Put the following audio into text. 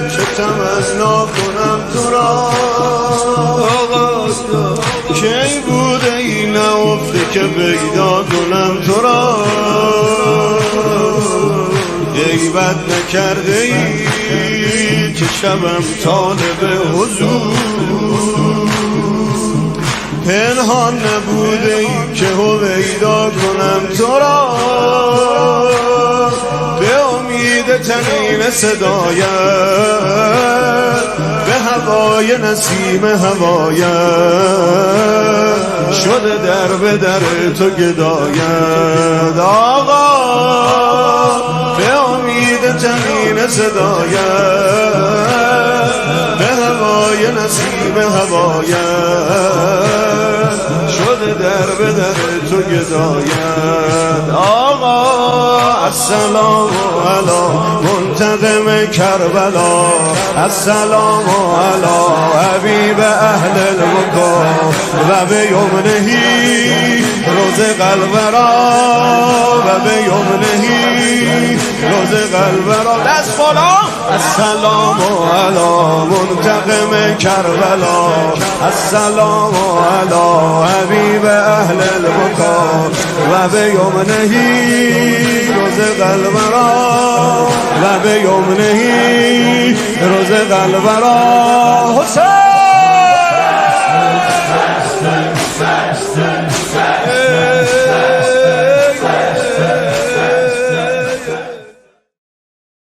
که تمنا کنم تو را کی بوده این نهفته که پیدا کنم تو را غیبت نکرده ای که شبم طالب حضور پنهان نبوده ای که هویدا کنم تو را به امید تنین صدایت به هوای نسیم هوایت شده در به در تو گدایت آقا به امید تنین صدایت به هوای نسیم هوایت شده در به در تو گدایت آقا السلام علی منتقم کربلا السلام علی حبیب اهل المکان و به یمنهی روز قلب را و به یمنهی روز قلب را دست بالا السلام علی منتقم کربلا السلام علی حبیب اهل المکان و به یمنهی روز قلب را و به یمنهی روز قلب را حسین